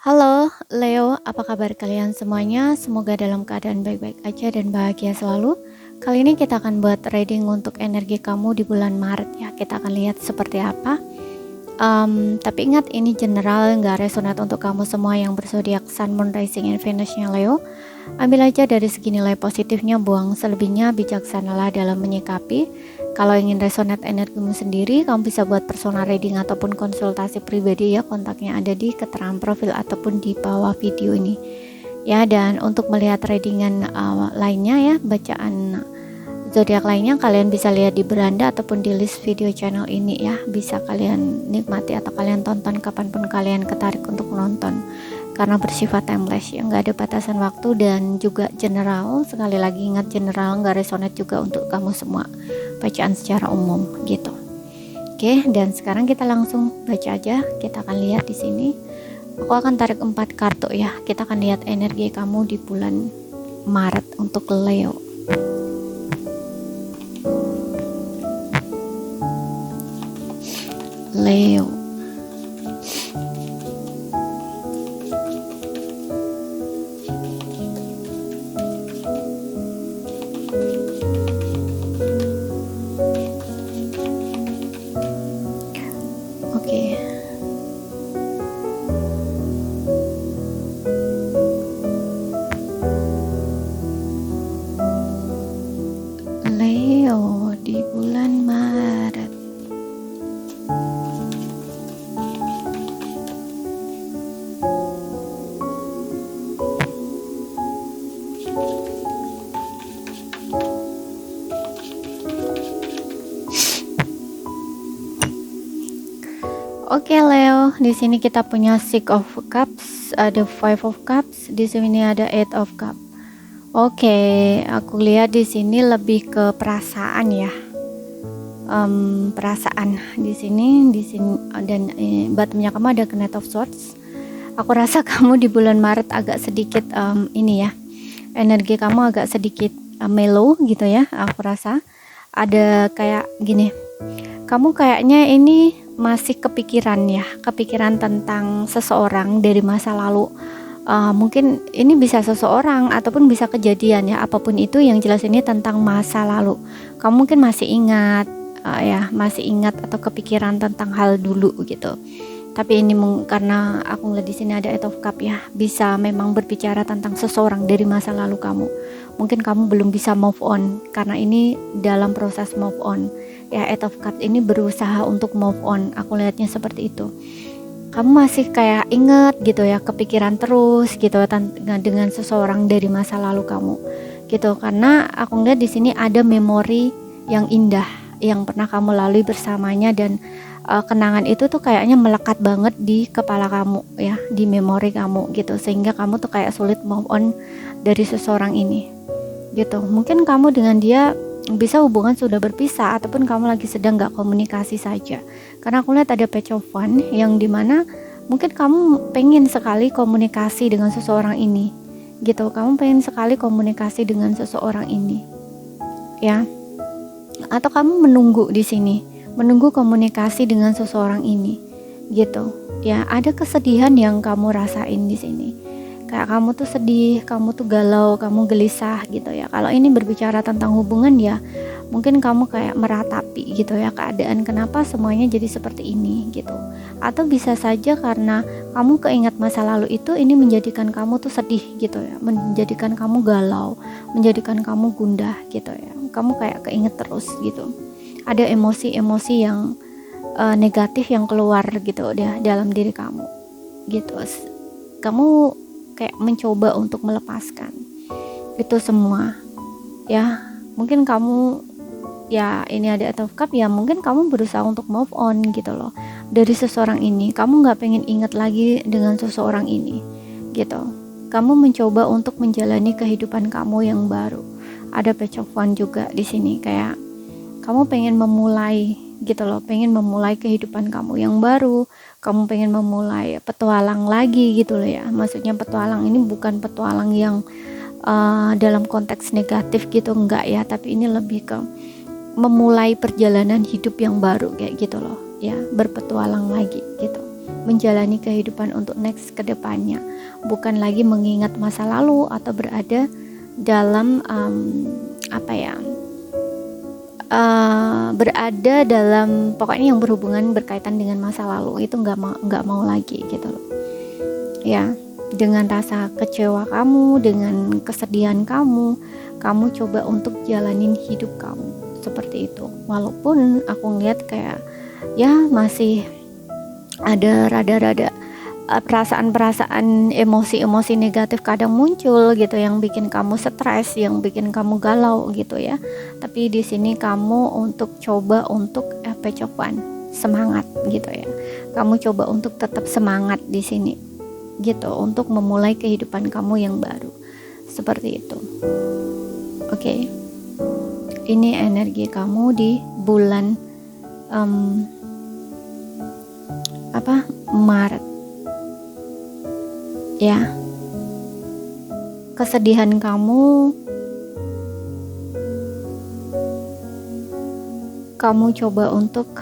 Halo Leo, apa kabar kalian semuanya? Semoga dalam keadaan baik-baik aja dan bahagia selalu. Kali ini kita akan buat reading untuk energi kamu di bulan Maret ya. Kita akan lihat seperti apa. Tapi ingat ini general, nggak resonate untuk kamu semua yang berzodiak Sun, Moon, Rising, and Venus-nya Leo. Ambil aja dari segi nilai positifnya, buang selebihnya, bijaksanalah dalam menyikapi. Kalau ingin resonate energimu sendiri, kamu bisa buat personal reading ataupun konsultasi pribadi ya. Kontaknya ada di keterangan profil ataupun di bawah video ini. Ya, dan untuk melihat readingan lainnya ya, bacaan zodiak lainnya kalian bisa lihat di beranda ataupun di list video channel ini ya. Bisa kalian nikmati atau kalian tonton kapanpun kalian ketarik untuk menonton, karena bersifat timeless ya, nggak ada batasan waktu dan juga general. Sekali lagi ingat, general, nggak resonate juga untuk kamu semua, bacaan secara umum gitu. Oke, dan sekarang kita langsung baca aja. Kita akan lihat di sini. Aku akan tarik 4 kartu ya. Kita akan lihat energi kamu di bulan Maret untuk Leo. Leo. Oke. Leo di bulan Maret. Oke Leo, di sini kita punya Six of Cups, ada Five of Cups, di sini ada Eight of Cups. Oke, aku lihat di sini lebih ke perasaan ya, perasaan di sini dan bottomnya kamu ada Knight of Swords. Aku rasa kamu di bulan Maret agak sedikit ini ya, energi kamu agak sedikit mellow gitu ya. Aku rasa ada kayak gini, kamu kayaknya ini masih kepikiran tentang seseorang dari masa lalu. Mungkin ini bisa seseorang ataupun bisa kejadian ya, apapun itu, yang jelas ini tentang masa lalu. Kamu mungkin masih ingat masih ingat atau kepikiran tentang hal dulu gitu. Tapi ini karena aku ngeliat di sini ada Eight of Cup ya, bisa memang berbicara tentang seseorang dari masa lalu kamu. Mungkin kamu belum bisa move on, karena ini dalam proses move on. Ya, Eight of Cups ini berusaha untuk move on. Aku lihatnya seperti itu. Kamu masih kayak inget gitu ya, kepikiran terus gitu dengan seseorang dari masa lalu kamu gitu. Karena aku ngeliat di sini ada memori yang indah yang pernah kamu lalui bersamanya, dan kenangan itu tuh kayaknya melekat banget di kepala kamu ya, di memori kamu gitu, sehingga kamu tuh kayak sulit move on dari seseorang ini gitu. Mungkin kamu dengan dia bisa hubungan sudah berpisah, ataupun kamu lagi sedang gak komunikasi saja. Karena aku lihat ada Page of Wands, yang dimana mungkin kamu pengen sekali komunikasi dengan seseorang ini gitu. Kamu pengen sekali komunikasi dengan seseorang ini ya, atau kamu menunggu di sini, menunggu komunikasi dengan seseorang ini gitu ya. Ada kesedihan yang kamu rasain di sini, kayak kamu tuh sedih, kamu tuh galau, kamu gelisah gitu ya. Kalau ini berbicara tentang hubungan ya, mungkin kamu kayak meratapi gitu ya keadaan, kenapa semuanya jadi seperti ini gitu. Atau bisa saja karena kamu keingat masa lalu itu, ini menjadikan kamu tuh sedih gitu ya, menjadikan kamu galau, menjadikan kamu gundah gitu ya. Kamu kayak keinget terus gitu. Ada emosi-emosi yang negatif yang keluar gitu ya dalam diri kamu gitu. Kamu kayak mencoba untuk melepaskan itu semua ya. Mungkin kamu ya, ini ada Eight of Cup ya, mungkin kamu berusaha untuk move on gitu loh dari seseorang ini. Kamu nggak pengen ingat lagi dengan seseorang ini gitu. Kamu mencoba untuk menjalani kehidupan kamu yang baru. Ada Page of Wands juga di sini, kayak kamu pengen memulai gitu loh, pengen memulai kehidupan kamu yang baru. Kamu pengen memulai petualang lagi gitu loh ya. Maksudnya petualang ini bukan petualang yang dalam konteks negatif gitu, enggak ya, tapi ini lebih ke memulai perjalanan hidup yang baru kayak gitu loh ya, berpetualang lagi gitu. menjalani kehidupan untuk next ke depannya, bukan lagi mengingat masa lalu atau berada dalam berada dalam pokoknya yang berhubungan berkaitan dengan masa lalu. Itu nggak mau lagi gitu loh ya. Dengan rasa kecewa kamu, dengan kesedihan kamu coba untuk jalanin hidup kamu seperti itu. Walaupun aku ngeliat kayak ya masih ada rada-rada perasaan-perasaan emosi-emosi negatif kadang muncul gitu, yang bikin kamu stres, yang bikin kamu galau gitu ya. Tapi di sini kamu untuk coba untuk pecokan semangat gitu ya. Kamu coba untuk tetap semangat di sini gitu, untuk memulai kehidupan kamu yang baru seperti itu. Oke. Ini energi kamu di bulan Maret ya. Kesedihan kamu coba untuk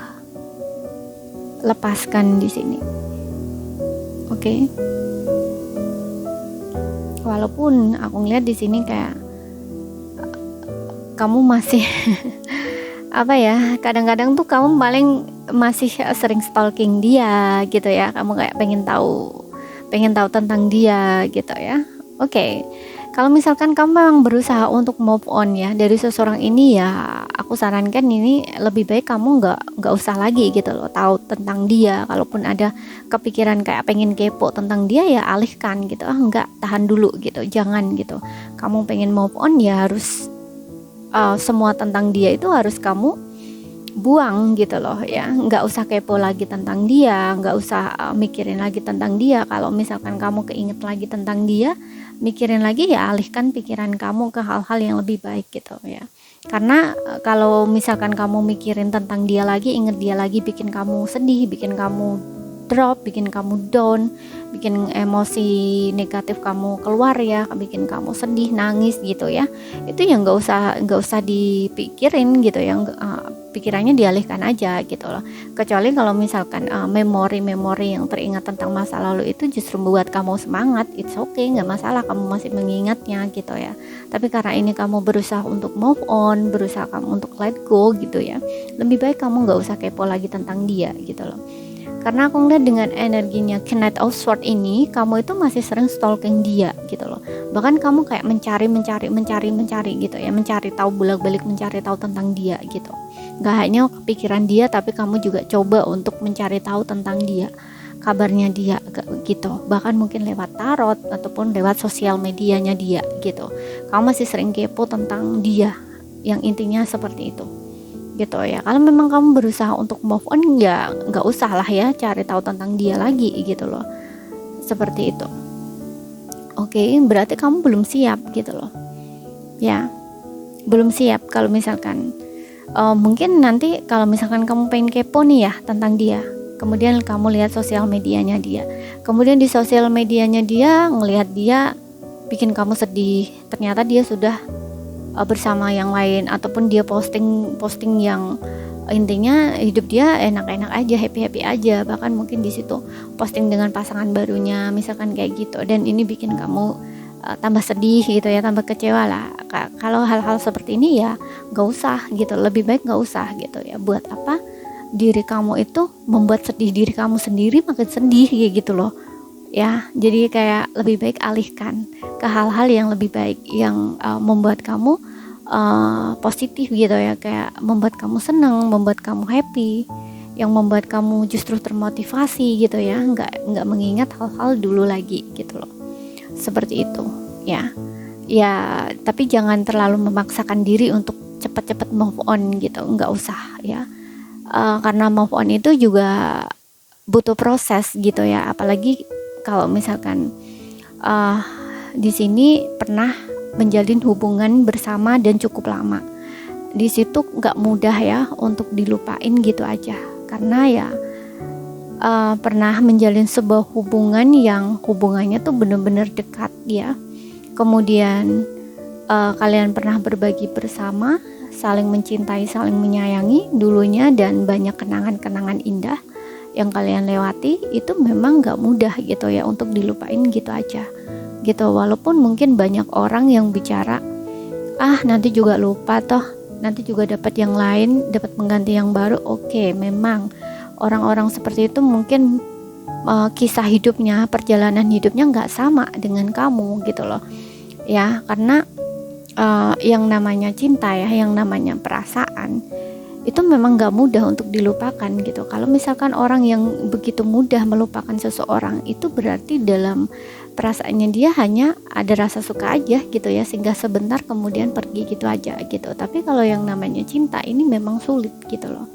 lepaskan di sini. Oke. Walaupun aku ngeliat di sini kayak kamu masih kadang-kadang tuh kamu paling masih sering stalking dia gitu ya. Kamu kayak pengen tahu tentang dia gitu ya. Oke. Kalau misalkan kamu memang berusaha untuk move on ya dari seseorang ini, ya aku sarankan ini lebih baik kamu nggak usah lagi gitu loh tahu tentang dia. Kalaupun ada kepikiran kayak pengen kepo tentang dia, ya alihkan gitu. Nggak, tahan dulu gitu, jangan gitu. Kamu pengen move on ya harus semua tentang dia itu harus kamu buang gitu loh ya. Nggak usah kepo lagi tentang dia, nggak usah mikirin lagi tentang dia. Kalau misalkan kamu keinget lagi tentang dia, mikirin lagi, ya alihkan pikiran kamu ke hal-hal yang lebih baik gitu ya. Karena kalau misalkan kamu mikirin tentang dia lagi, inget dia lagi, bikin kamu sedih, bikin kamu drop, bikin kamu down, bikin emosi negatif kamu keluar ya, bikin kamu sedih, nangis gitu ya. Itu yang nggak usah dipikirin gitu ya. Pikirannya dialihkan aja gitu loh. Kecuali kalau misalkan memori-memori yang teringat tentang masa lalu itu justru membuat kamu semangat, it's okay, nggak masalah kamu masih mengingatnya gitu ya. Tapi karena ini kamu berusaha untuk move on, berusaha kamu untuk let go gitu ya, lebih baik kamu nggak usah kepo lagi tentang dia gitu loh. Karena aku ngeliat dengan energinya Knight of Swords ini, kamu itu masih sering stalking dia gitu loh. Bahkan kamu kayak mencari gitu ya, mencari tahu, bolak-balik mencari tahu tentang dia gitu. Gak hanya kepikiran dia, tapi kamu juga coba untuk mencari tahu tentang dia, kabarnya dia gitu. Bahkan mungkin lewat tarot ataupun lewat sosial medianya dia gitu. Kamu masih sering kepo tentang dia, yang intinya seperti itu gitu ya. Kalau memang kamu berusaha untuk move on, ya nggak usah lah ya cari tahu tentang dia lagi gitu loh, seperti itu. Oke, berarti kamu belum siap gitu loh ya, belum siap. Kalau misalkan mungkin nanti kalau misalkan kamu pengen kepo nih ya tentang dia, kemudian kamu lihat sosial medianya dia, kemudian di sosial medianya dia ngelihat dia bikin kamu sedih, ternyata dia sudah bersama yang lain, ataupun dia posting yang intinya hidup dia enak-enak aja, happy aja, bahkan mungkin di situ posting dengan pasangan barunya misalkan kayak gitu, dan ini bikin kamu tambah sedih gitu ya, tambah kecewa lah. Kalau hal-hal seperti ini ya nggak usah gitu, lebih baik nggak usah gitu ya. Buat apa diri kamu itu membuat sedih diri kamu sendiri, makin sedih gitu loh ya. Jadi kayak lebih baik alihkan ke hal-hal yang lebih baik, yang membuat kamu positif gitu ya, kayak membuat kamu senang, membuat kamu happy, yang membuat kamu justru termotivasi gitu ya, nggak mengingat hal-hal dulu lagi gitu loh, seperti itu ya. Tapi jangan terlalu memaksakan diri untuk cepat-cepat move on gitu, nggak usah ya. Karena move on itu juga butuh proses gitu ya, apalagi kalau misalkan di sini pernah menjalin hubungan bersama dan cukup lama. Di situ nggak mudah ya untuk dilupain gitu aja, karena ya pernah menjalin sebuah hubungan yang hubungannya tuh bener-bener dekat ya. Kemudian kalian pernah berbagi bersama, saling mencintai, saling menyayangi dulunya, dan banyak kenangan-kenangan indah yang kalian lewati itu memang gak mudah gitu ya untuk dilupain gitu aja gitu. Walaupun mungkin banyak orang yang bicara, nanti juga lupa toh, nanti juga dapat yang lain, dapat pengganti yang baru. Oke, memang orang-orang seperti itu mungkin kisah hidupnya, perjalanan hidupnya nggak sama dengan kamu gitu loh ya, karena yang namanya cinta ya, yang namanya perasaan itu memang gak mudah untuk dilupakan gitu. Kalau misalkan orang yang begitu mudah melupakan seseorang, itu berarti dalam perasaannya dia hanya ada rasa suka aja gitu ya, sehingga sebentar kemudian pergi gitu aja gitu. Tapi kalau yang namanya cinta ini memang sulit gitu loh,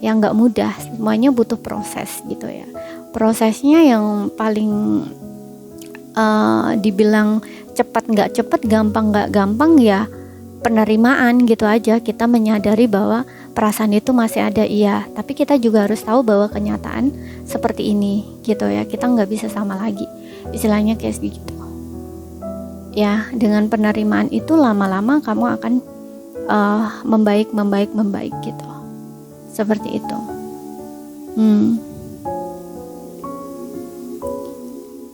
yang gak mudah, semuanya butuh proses gitu ya. Prosesnya yang paling dibilang cepat gak cepat, gampang gak gampang ya penerimaan gitu aja. Kita menyadari bahwa perasaan itu masih ada, iya, tapi kita juga harus tahu bahwa kenyataan seperti ini gitu ya, kita nggak bisa sama lagi, istilahnya kayak gitu ya. Dengan penerimaan itu lama-lama kamu akan membaik gitu, seperti itu.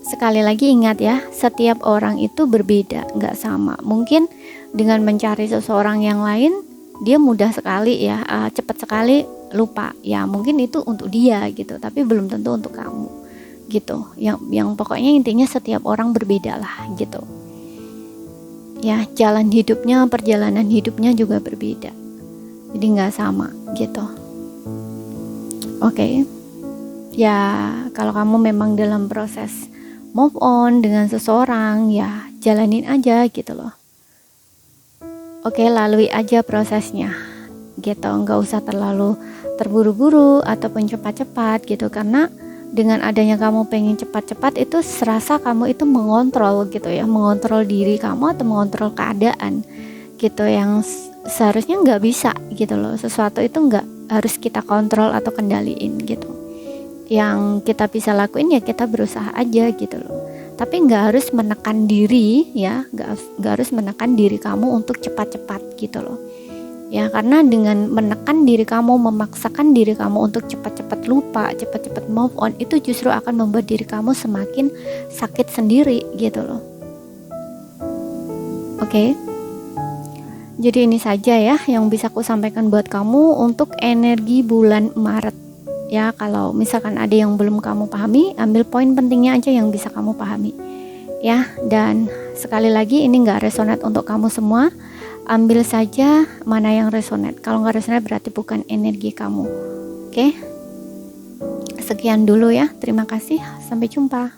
Sekali lagi ingat ya, setiap orang itu berbeda, nggak sama. Mungkin dengan mencari seseorang yang lain, dia mudah sekali ya, cepat sekali lupa ya, mungkin itu untuk dia gitu, tapi belum tentu untuk kamu gitu. Yang pokoknya intinya setiap orang berbeda lah gitu ya, jalan hidupnya, perjalanan hidupnya juga berbeda, jadi nggak sama gitu. Oke. Ya kalau kamu memang dalam proses move on dengan seseorang, ya jalanin aja gitu loh. Oke, lalui aja prosesnya gitu, nggak usah terlalu terburu-buru ataupun cepat-cepat gitu, karena dengan adanya kamu pengen cepat-cepat itu serasa kamu itu mengontrol gitu ya, mengontrol diri kamu atau mengontrol keadaan gitu, yang seharusnya nggak bisa gitu loh. Sesuatu itu nggak harus kita kontrol atau kendaliin gitu. Yang kita bisa lakuin ya kita berusaha aja gitu loh, tapi nggak harus menekan diri ya, nggak harus menekan diri kamu untuk cepat-cepat gitu loh ya, karena dengan menekan diri kamu, memaksakan diri kamu untuk cepat-cepat lupa, cepat-cepat move on, itu justru akan membuat diri kamu semakin sakit sendiri gitu loh. Oke. Jadi ini saja ya yang bisa aku sampaikan buat kamu untuk energi bulan Maret ya. Kalau misalkan ada yang belum kamu pahami, ambil poin pentingnya aja yang bisa kamu pahami ya. Dan sekali lagi, ini gak resonate untuk kamu semua, ambil saja mana yang resonate. Kalau gak resonate berarti bukan energi kamu. Oke, sekian dulu ya, terima kasih, sampai jumpa.